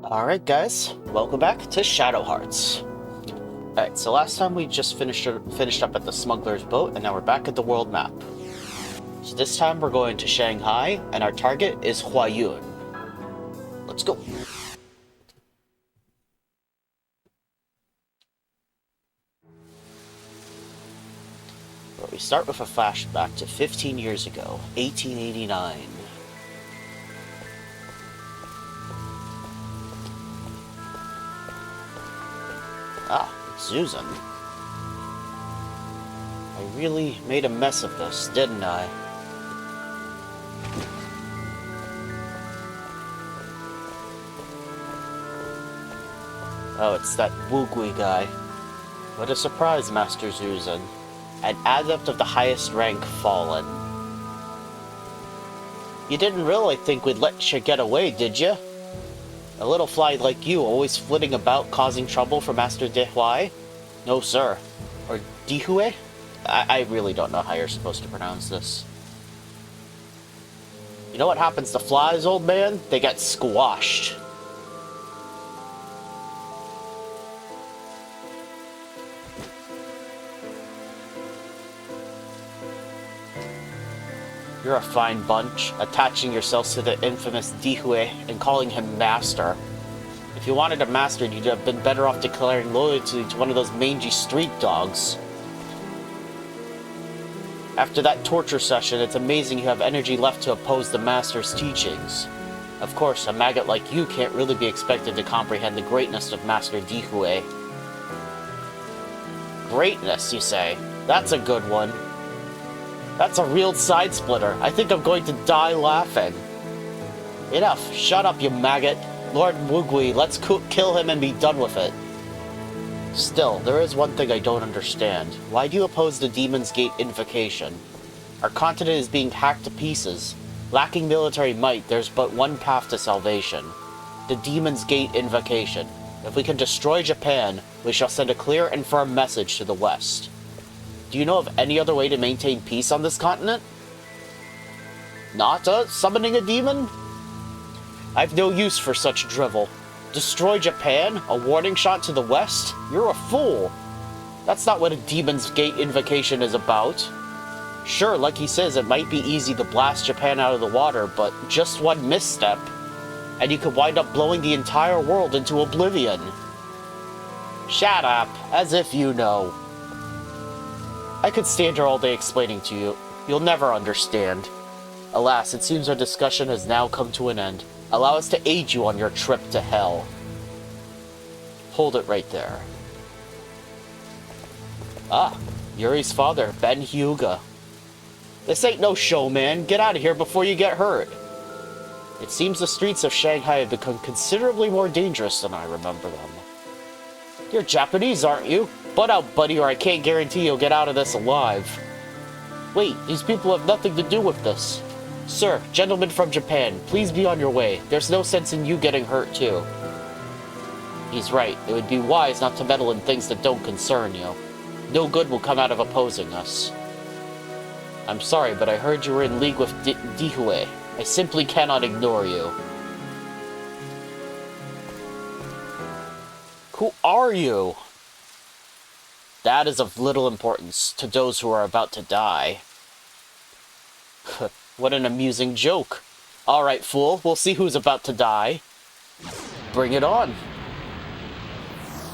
Alright guys, welcome back to Shadow Hearts. Alright, so last time we just finished up at the smuggler's boat, and now we're back at the world map. So this time we're going to Shanghai, and our target is Huaiyun. Let's go. Well, we start with a flashback to 15 years ago, 1889. Ah, it's Susan. I really made a mess of this, didn't I? Oh, it's that Wugui guy. What a surprise, Master Zuzan. An adept of the highest rank fallen. You didn't really think we'd let you get away, did you? A little fly like you, always flitting about causing trouble for Master Dehuai? No, sir. Or Dihue? I really don't know how you're supposed to pronounce this. You know what happens to flies, old man? They get squashed. You're a fine bunch, attaching yourselves to the infamous Dihue and calling him master. If you wanted a master, you'd have been better off declaring loyalty to one of those mangy street dogs. After that torture session, it's amazing you have energy left to oppose the master's teachings. Of course, a maggot like you can't really be expected to comprehend the greatness of Master Dihue. Greatness, you say? That's a good one. That's a real side-splitter. I think I'm going to die laughing. Enough. Shut up, you maggot. Lord Wugui, let's kill him and be done with it. Still, there is one thing I don't understand. Why do you oppose the Demon's Gate invocation? Our continent is being hacked to pieces. Lacking military might, there's but one path to salvation. The Demon's Gate invocation. If we can destroy Japan, we shall send a clear and firm message to the West. Do you know of any other way to maintain peace on this continent? Not summoning a demon? I've no use for such drivel. Destroy Japan? A warning shot to the West? You're a fool. That's not what a Demon's Gate invocation is about. Sure, like he says, it might be easy to blast Japan out of the water, but just one misstep, and you could wind up blowing the entire world into oblivion. Shut up, as if you know. I could stand here all day explaining to you. You'll never understand. Alas, it seems our discussion has now come to an end. Allow us to aid you on your trip to hell. Hold it right there. Ah, Yuri's father, Ben Hyuga. This ain't no show, man. Get out of here before you get hurt. It seems the streets of Shanghai have become considerably more dangerous than I remember them. You're Japanese, aren't you? Butt out, buddy, or I can't guarantee you'll get out of this alive. Wait, these people have nothing to do with this. Sir, gentlemen from Japan, please be on your way. There's no sense in you getting hurt, too. He's right. It would be wise not to meddle in things that don't concern you. No good will come out of opposing us. I'm sorry, but I heard you were in league with Dihue. I simply cannot ignore you. Who are you? That is of little importance to those who are about to die. What an amusing joke. Alright, fool, we'll see who's about to die. Bring it on.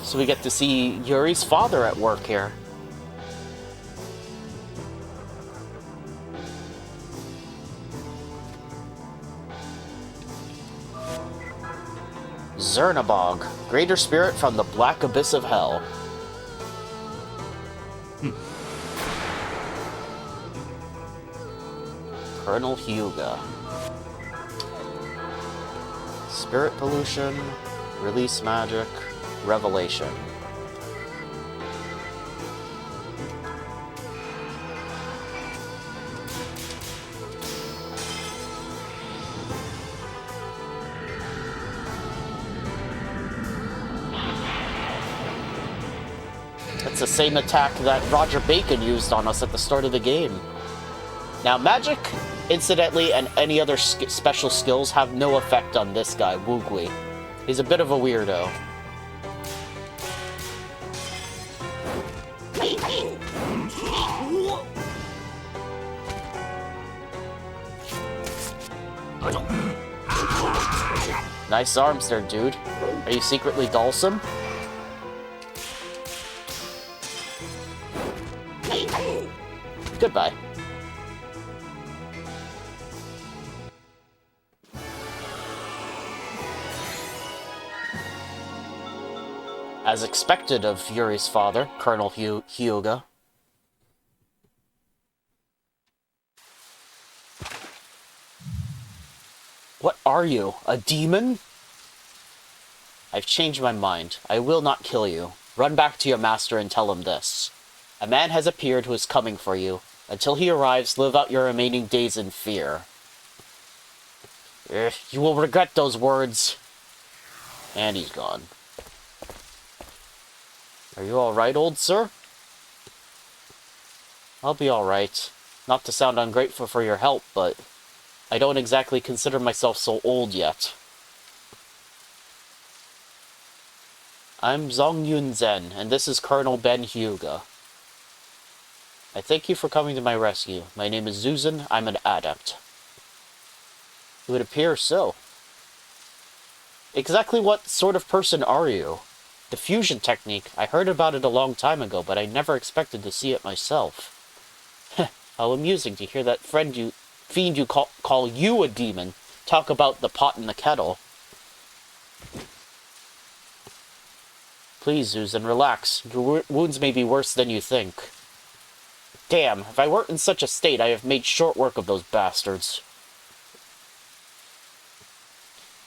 So we get to see Yuri's father at work here. Zernabog, greater spirit from the black abyss of hell. Colonel Hyuga. Spirit pollution, release magic, revelation. It's the same attack that Roger Bacon used on us at the start of the game. Now, magic, incidentally, and any other special skills have no effect on this guy, Wugui. He's a bit of a weirdo. Nice arms there, dude. Are you secretly Dhalsim? Goodbye. As expected of Yuri's father, Colonel Hyuga. What are you, a demon? I've changed my mind. I will not kill you. Run back to your master and tell him this. A man has appeared who is coming for you. Until he arrives, live out your remaining days in fear. You will regret those words. And he's gone. Are you alright, old sir? I'll be alright. Not to sound ungrateful for your help, but I don't exactly consider myself so old yet. I'm Zongyun Zen, and this is Colonel Ben Hyuga. I thank you for coming to my rescue. My name is Zuzan. I'm an adept. It would appear so. Exactly what sort of person are you? The fusion technique, I heard about it a long time ago, but I never expected to see it myself. How amusing to hear that fiend you call you a demon talk about the pot and the kettle. Please, Zuzan, relax. Your wounds may be worse than you think. Damn, if I weren't in such a state, I have made short work of those bastards.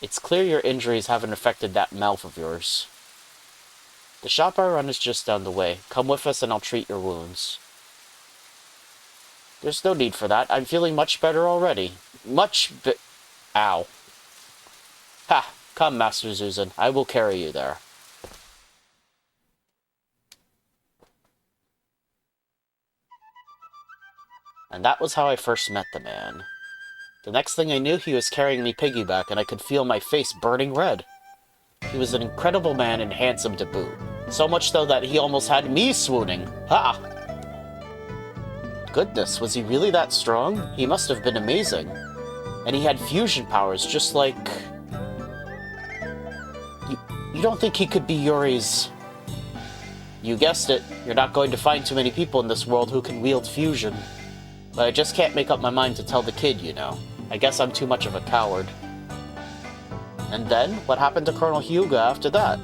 It's clear your injuries haven't affected that mouth of yours. The shop I run is just down the way. Come with us and I'll treat your wounds. There's no need for that. I'm feeling much better already. Ow. Ha! Come, Master Zuzan. I will carry you there. And that was how I first met the man. The next thing I knew, he was carrying me piggyback, and I could feel my face burning red. He was an incredible man and handsome to boot. So much so that he almost had me swooning. Ha! Goodness, was he really that strong? He must have been amazing. And he had fusion powers, just like... You don't think he could be Yuri's... You guessed it. You're not going to find too many people in this world who can wield fusion. But I just can't make up my mind to tell the kid, you know. I guess I'm too much of a coward. And then, what happened to Colonel Hyuga after that?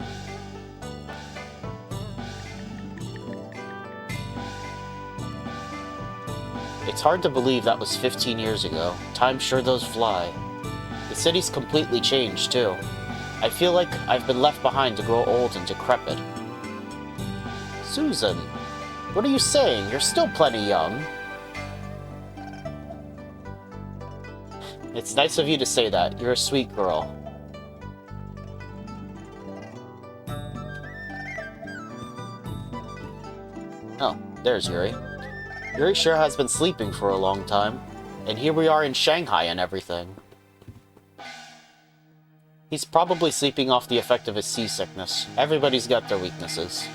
It's hard to believe that was 15 years ago. Time sure does fly. The city's completely changed, too. I feel like I've been left behind to grow old and decrepit. Zuzan, what are you saying? You're still plenty young. It's nice of you to say that. You're a sweet girl. Oh, there's Yuri. Yuri sure has been sleeping for a long time. And here we are in Shanghai and everything. He's probably sleeping off the effect of his seasickness. Everybody's got their weaknesses.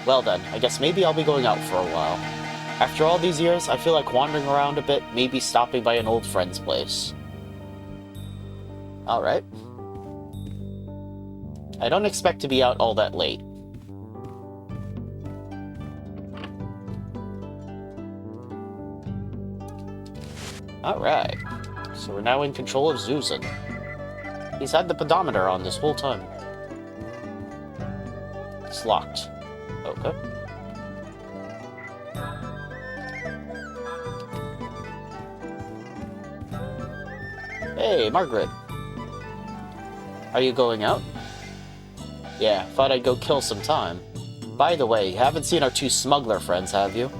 Well then, I guess maybe I'll be going out for a while. After all these years, I feel like wandering around a bit, maybe stopping by an old friend's place. Alright. I don't expect to be out all that late. Alright. So we're now in control of Zuzan. He's had the pedometer on this whole time. It's locked. Okay. Hey, Margaret. Are you going out? Yeah, thought I'd go kill some time. By the way, you haven't seen our two smuggler friends, have you?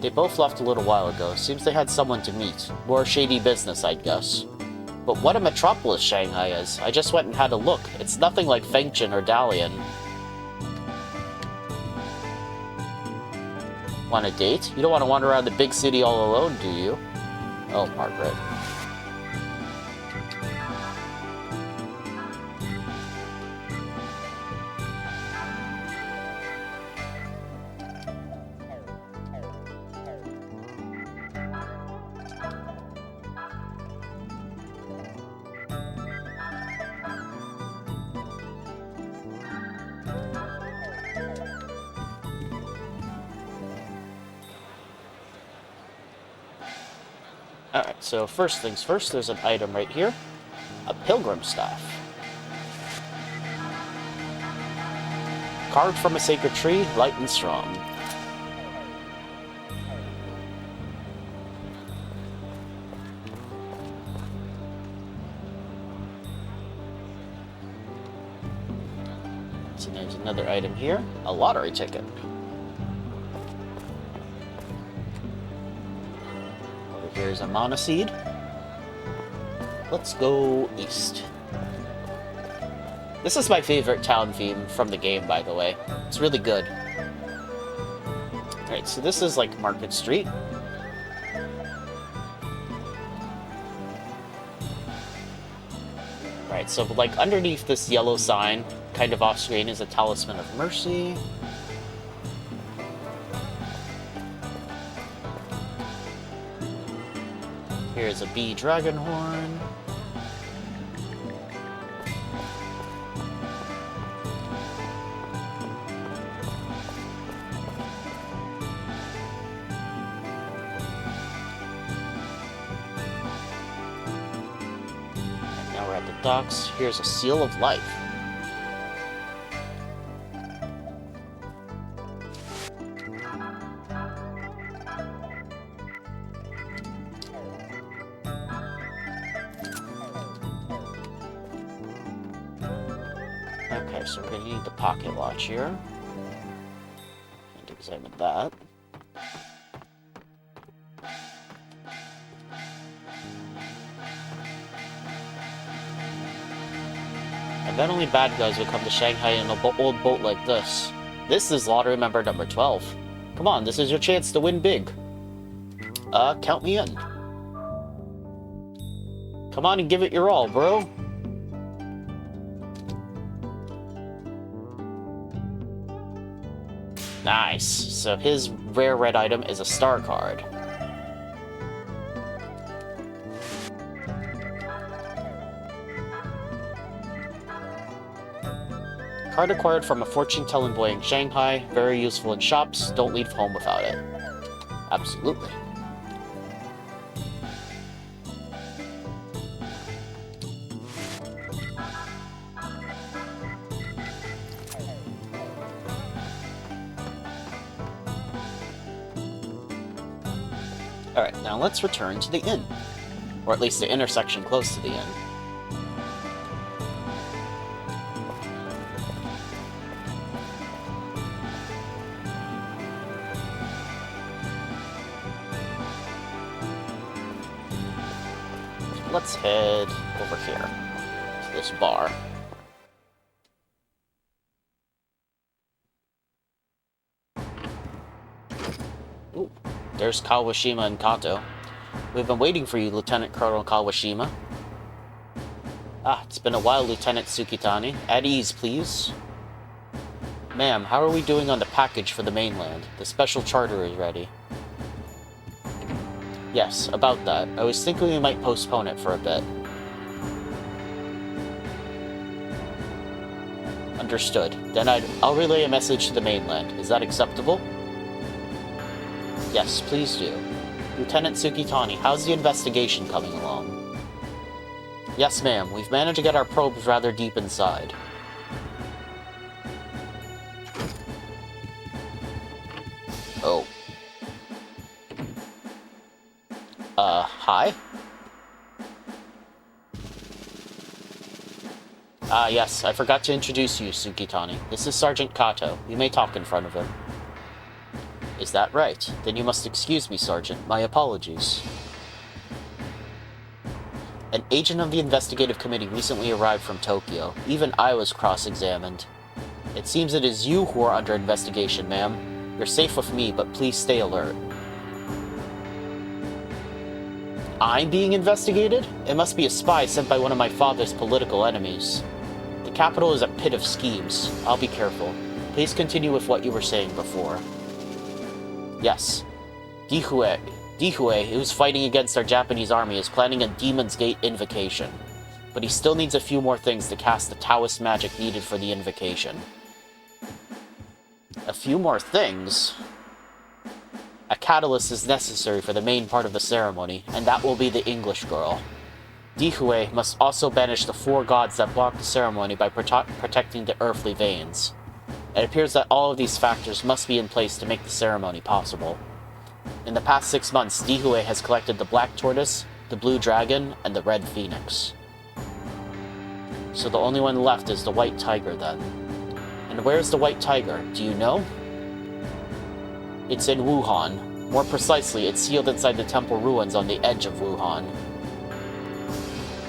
They both left a little while ago. Seems they had someone to meet. More shady business, I'd guess. But what a metropolis Shanghai is. I just went and had a look. It's nothing like Fengchen or Dalian. Want a date? You don't want to wander around the big city all alone, do you? Oh, Margaret. Alright, so first things first, there's an item right here. A pilgrim staff. Carved from a sacred tree, light and strong. So there's another item here, a lottery ticket. Over here is a mana seed. Let's go east. This is my favorite town theme from the game, by the way. It's really good. Alright, so this is like Market Street. Alright, so like underneath this yellow sign, kind of off screen, is a Talisman of Mercy. Here's a bee dragon horn. Docks. Here's a seal of life. Okay, so we're going to need the pocket watch here. And examine that. And then only bad guys would come to Shanghai in an old boat like this. This is lottery member number 12. Come on, this is your chance to win big. Count me in. Come on and give it your all, bro. Nice. So his rare red item is a star card. Card acquired from a fortune-telling boy in Shanghai. Very useful in shops. Don't leave home without it. Absolutely. Alright, now let's return to the inn. Or at least the intersection close to the inn. Let's head over here to this bar. Ooh, there's Kawashima and Kato. We've been waiting for you, Lieutenant Colonel Kawashima. Ah, it's been a while, Lieutenant Tsukitani. At ease, please. Ma'am, how are we doing on the package for the mainland? The special charter is ready. Yes, about that. I was thinking we might postpone it for a bit. Understood. Then I'll relay a message to the mainland. Is that acceptable? Yes, please do. Lieutenant Tsukitani, how's the investigation coming along? Yes, ma'am. We've managed to get our probes rather deep inside. Oh. Hi? Ah, yes, I forgot to introduce you, Tsukitani. This is Sergeant Kato. You may talk in front of him. Is that right? Then you must excuse me, Sergeant. My apologies. An agent of the investigative committee recently arrived from Tokyo. Even I was cross-examined. It seems it is you who are under investigation, ma'am. You're safe with me, but please stay alert. I'm being investigated? It must be a spy sent by one of my father's political enemies. The capital is a pit of schemes. I'll be careful. Please continue with what you were saying before. Yes. Dihue, who's fighting against our Japanese army, is planning a Demon's Gate invocation. But he still needs a few more things to cast the Taoist magic needed for the invocation. A few more things? A catalyst is necessary for the main part of the ceremony, and that will be the English girl. Dihue must also banish the 4 gods that block the ceremony by protecting the earthly veins. It appears that all of these factors must be in place to make the ceremony possible. In the past 6 months, Dihue has collected the Black Tortoise, the Blue Dragon, and the Red Phoenix. So the only one left is the White Tiger then. And where's the White Tiger? Do you know? It's in Wuhan. More precisely, it's sealed inside the temple ruins on the edge of Wuhan.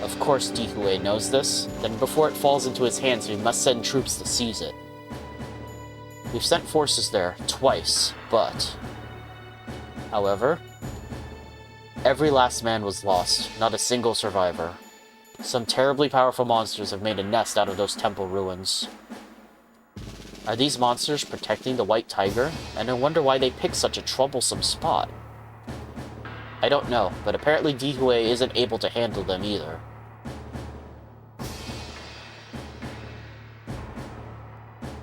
Of course Dihue knows this. Then before it falls into his hands, we must send troops to seize it. We've sent forces there twice, but... However, every last man was lost, not a single survivor. Some terribly powerful monsters have made a nest out of those temple ruins. Are these monsters protecting the White Tiger? And I wonder why they picked such a troublesome spot. I don't know, but apparently Dihue isn't able to handle them either.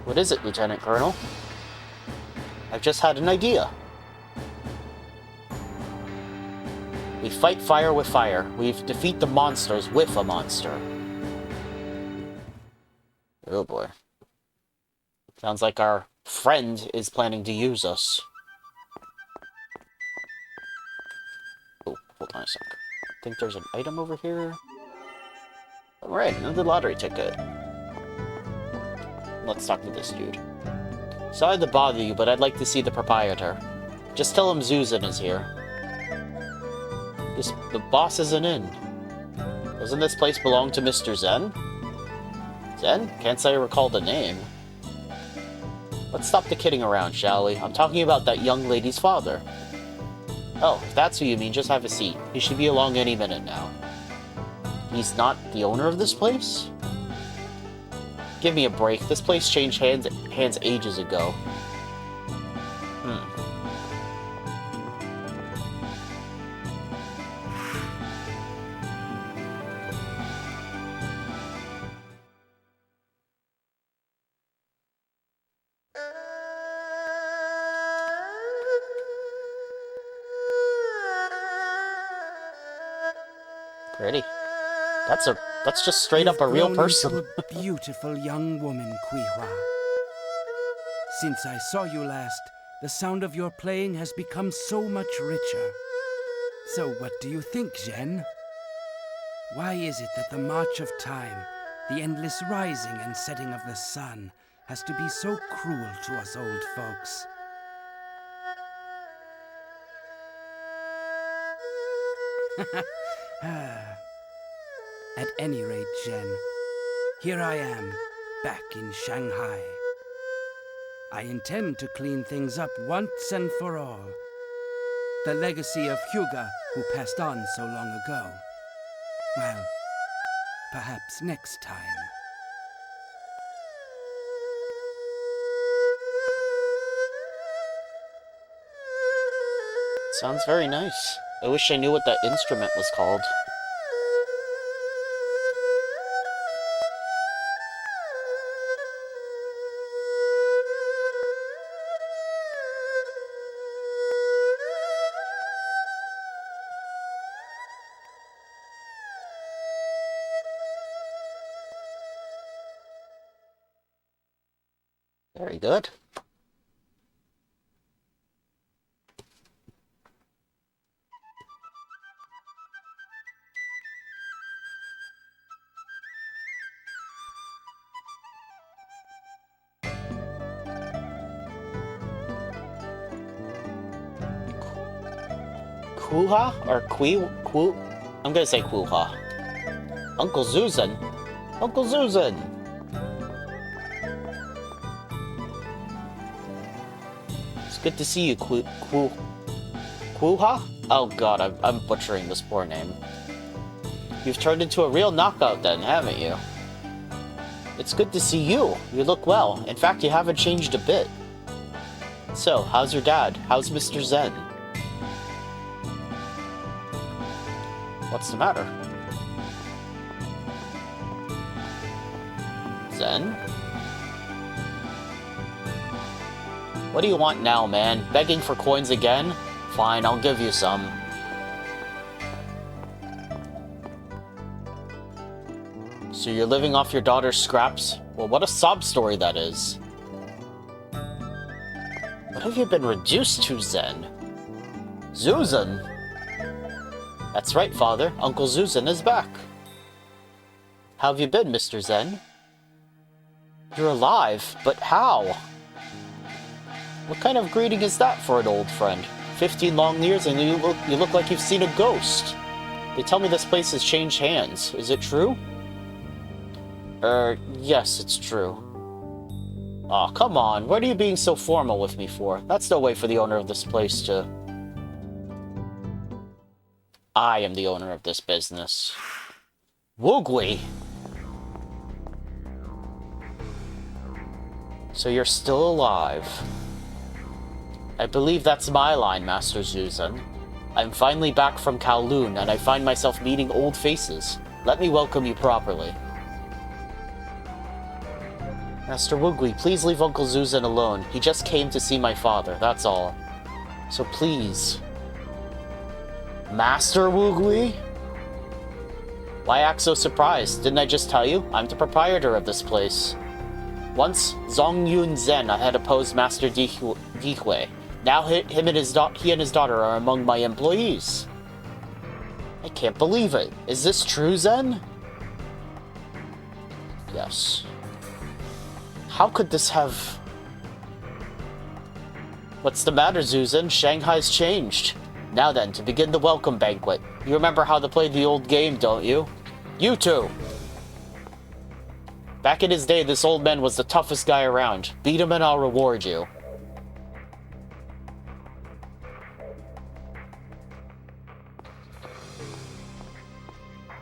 What is it, Lieutenant Colonel? I've just had an idea. We fight fire with fire. We defeat the monsters with a monster. Oh boy. Sounds like our friend is planning to use us. Oh, hold on a sec. I think there's an item over here. Alright, another lottery ticket. Let's talk to this dude. Sorry to bother you, but I'd like to see the proprietor. Just tell him Zuzan is here. The boss isn't in. Doesn't this place belong to Mr. Zen? Zen? Can't say I recall the name. Let's stop the kidding around, shall we? I'm talking about that young lady's father. Oh, if that's who you mean, just have a seat. He should be along any minute now. He's not the owner of this place? Give me a break. This place changed hands ages ago. Pretty. That's just straight up a real person. Into a beautiful young woman, Kuihua. Since I saw you last, the sound of your playing has become so much richer. So what do you think, Zhen? Why is it that the march of time, the endless rising and setting of the sun, has to be so cruel to us old folks? At any rate, Zhen, here I am, back in Shanghai. I intend to clean things up once and for all. The legacy of Hyuga, who passed on so long ago. Well, perhaps next time. Sounds very nice. I wish I knew what that instrument was called. Very good. Kuha or Ku? I'm gonna say Kuha. Uncle Zuzan. Uncle Zuzan. It's good to see you, Kuha? Oh god, I'm butchering this poor name. You've turned into a real knockout then, haven't you? It's good to see you. You look well. In fact, you haven't changed a bit. So, how's your dad? How's Mr. Zen? What's the matter? Zen? What do you want now, man? Begging for coins again? Fine, I'll give you some. So you're living off your daughter's scraps? Well, what a sob story that is. What have you been reduced to, Zen? Zuzan? That's right, Father. Uncle Zuzan is back. How have you been, Mr. Zen? You're alive, but how? What kind of greeting is that for an old friend? 15 long years and you look like you've seen a ghost. They tell me this place has changed hands. Is it true? Yes, it's true. Aw, oh, come on. What are you being so formal with me for? That's no way for the owner of this place to... I am the owner of this business. Woogly! So you're still alive. I believe that's my line, Master Zuzan. I'm finally back from Kowloon, and I find myself meeting old faces. Let me welcome you properly. Master Woogly, please leave Uncle Zuzan alone. He just came to see my father, that's all. So please. Master Woogly? Why act so surprised? Didn't I just tell you? I'm the proprietor of this place. Once, Zongyun Zen had opposed Master Dihui. Now he and his daughter are among my employees. I can't believe it. Is this true, Zen? Yes. How could this have... What's the matter, Zuzan? Shanghai's changed. Now then, to begin the welcome banquet. You remember how to play the old game, don't you? You two! Back in his day, this old man was the toughest guy around. Beat him and I'll reward you.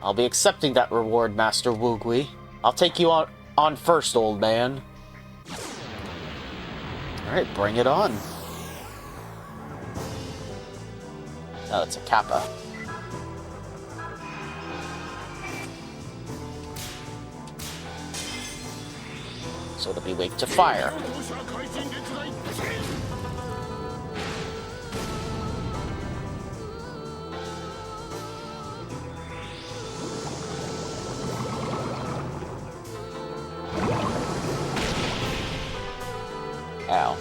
I'll be accepting that reward, Master Woogly. I'll take you on first, old man. Alright, bring it on. Oh, it's a kappa. So it'll be weak to fire. Ow.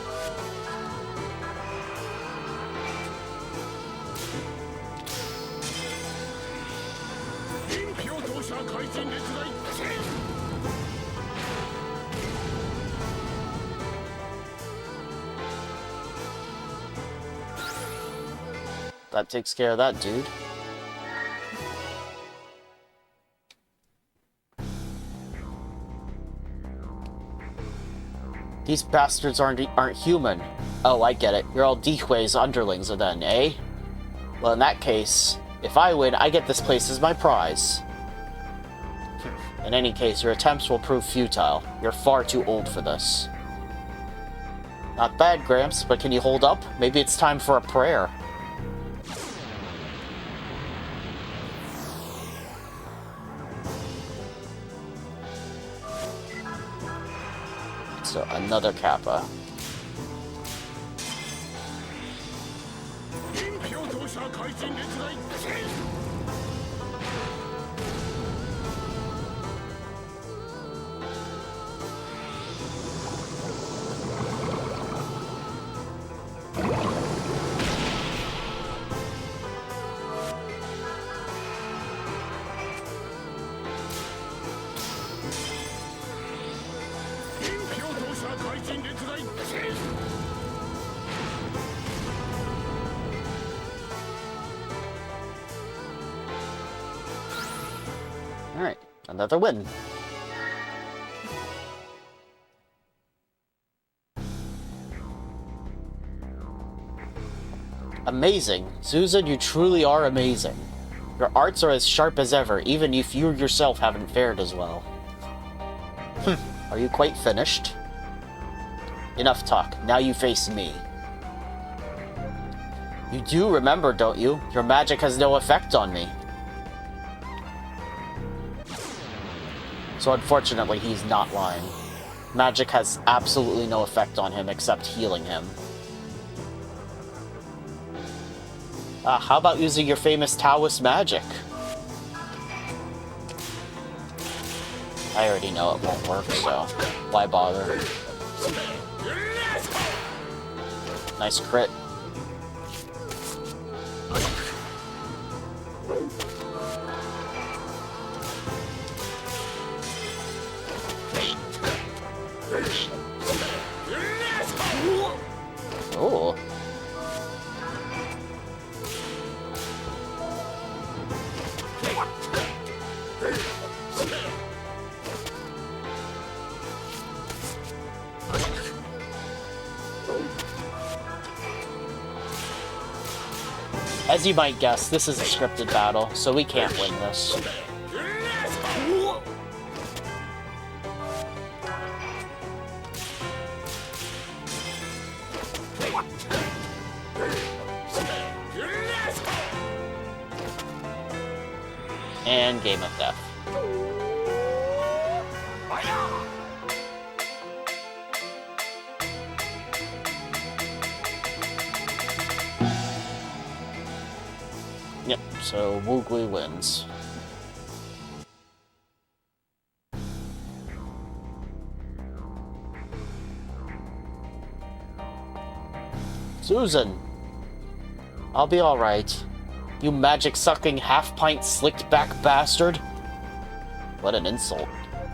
That takes care of that dude. These bastards aren't human. Oh, I get it. You're all Dihui's underlings then, eh? Well, in that case, if I win, I get this place as my prize. In any case, your attempts will prove futile. You're far too old for this. Not bad, Gramps, but can you hold up? Maybe it's time for a prayer. So, another kappa. Alright, another win. Amazing. Zuzan, you truly are amazing. Your arts are as sharp as ever, even if you yourself haven't fared as well. Are you quite finished? Enough talk. Now you face me. You do remember, don't you? Your magic has no effect on me. So unfortunately, he's not lying. Magic has absolutely no effect on him except healing him. How about using your famous Taoist magic? I already know it won't work, so why bother? Nice crit. Oh. As you might guess, this is a scripted battle, so we can't win this. And game of death. Yep, so Woogly wins. Susan! I'll be alright. You magic-sucking, half-pint, slicked-back bastard. What an insult.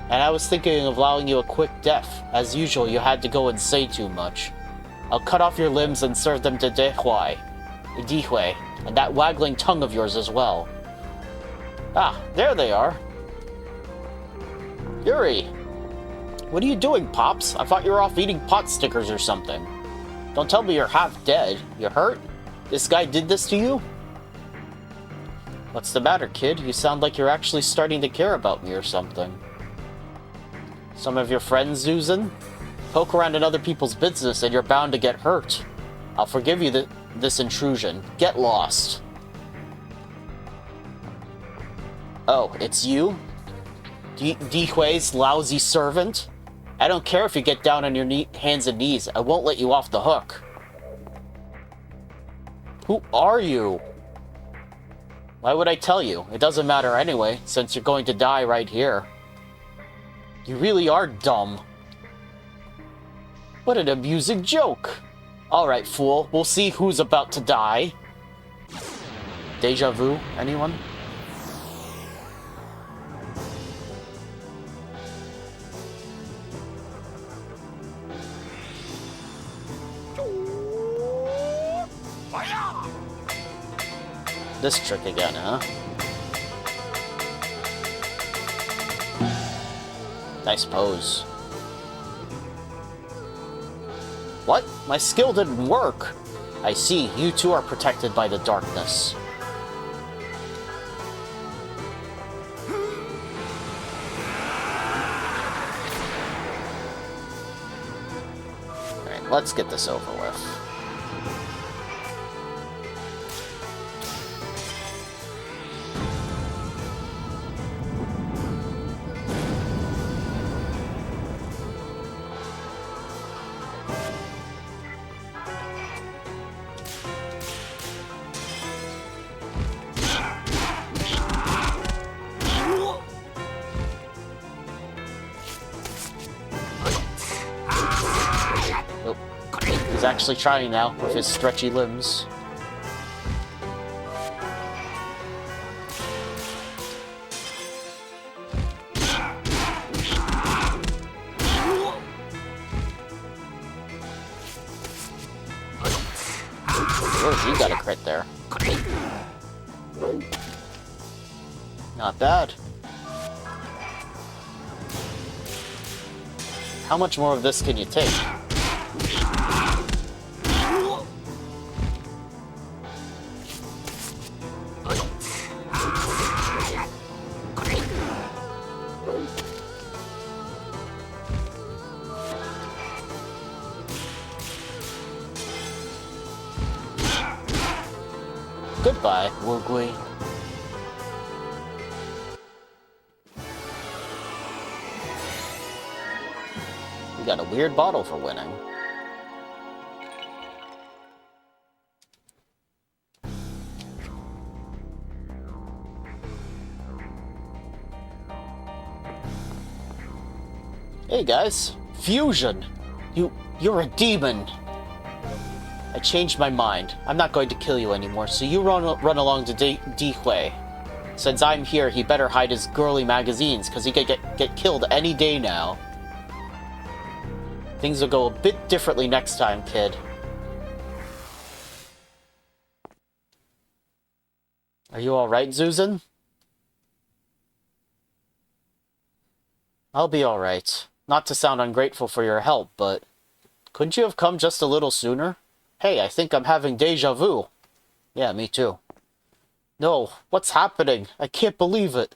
And I was thinking of allowing you a quick death. As usual, you had to go and say too much. I'll cut off your limbs and serve them to Dihue, and that waggling tongue of yours as well. Ah, there they are. Yuri! What are you doing, Pops? I thought you were off eating pot stickers or something. Don't tell me you're half dead. You hurt? This guy did this to you? What's the matter, kid? You sound like you're actually starting to care about me or something. Some of your friends, Susan? Poke around in other people's business and you're bound to get hurt. I'll forgive you this intrusion. Get lost. Oh, it's you? Dihue's lousy servant? I don't care if you get down on your hands and knees. I won't let you off the hook. Who are you? Why would I tell you? It doesn't matter anyway, since you're going to die right here. You really are dumb. What an amusing joke. Alright, fool. We'll see who's about to die. Deja vu? Anyone? This trick again, huh? Nice pose. What? My skill didn't work. I see, you too are protected by the darkness. Alright, let's get this over with. Actually trying now with his stretchy limbs. Oh, you got a crit there. Not bad. How much more of this can you take? Goodbye, Woogly. We got a weird bottle for winning. Hey guys, Fusion! You're a demon! I changed my mind. I'm not going to kill you anymore, so you run along to Dihui. Since I'm here, he better hide his girly magazines, because he could get killed any day now. Things will go a bit differently next time, kid. Are you alright, Zuzan? I'll be alright. Not to sound ungrateful for your help, but... couldn't you have come just a little sooner? Hey, I think I'm having deja vu. Yeah, me too. No, what's happening? I can't believe it.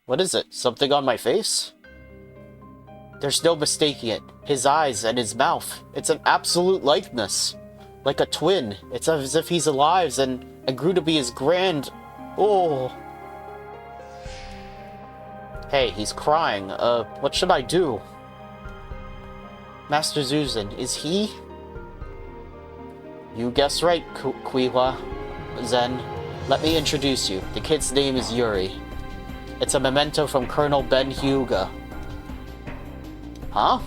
What is it? Something on my face? There's no mistaking it. His eyes and his mouth. It's an absolute likeness. Like a twin. It's as if he's alive and grew to be his grand... Oh. Hey, he's crying. What should I do? Master Zuzan, is he? You guessed right, Kuiwa. Zen, let me introduce you. The kid's name is Yuri. It's a memento from Colonel Ben Hyuga. Huh?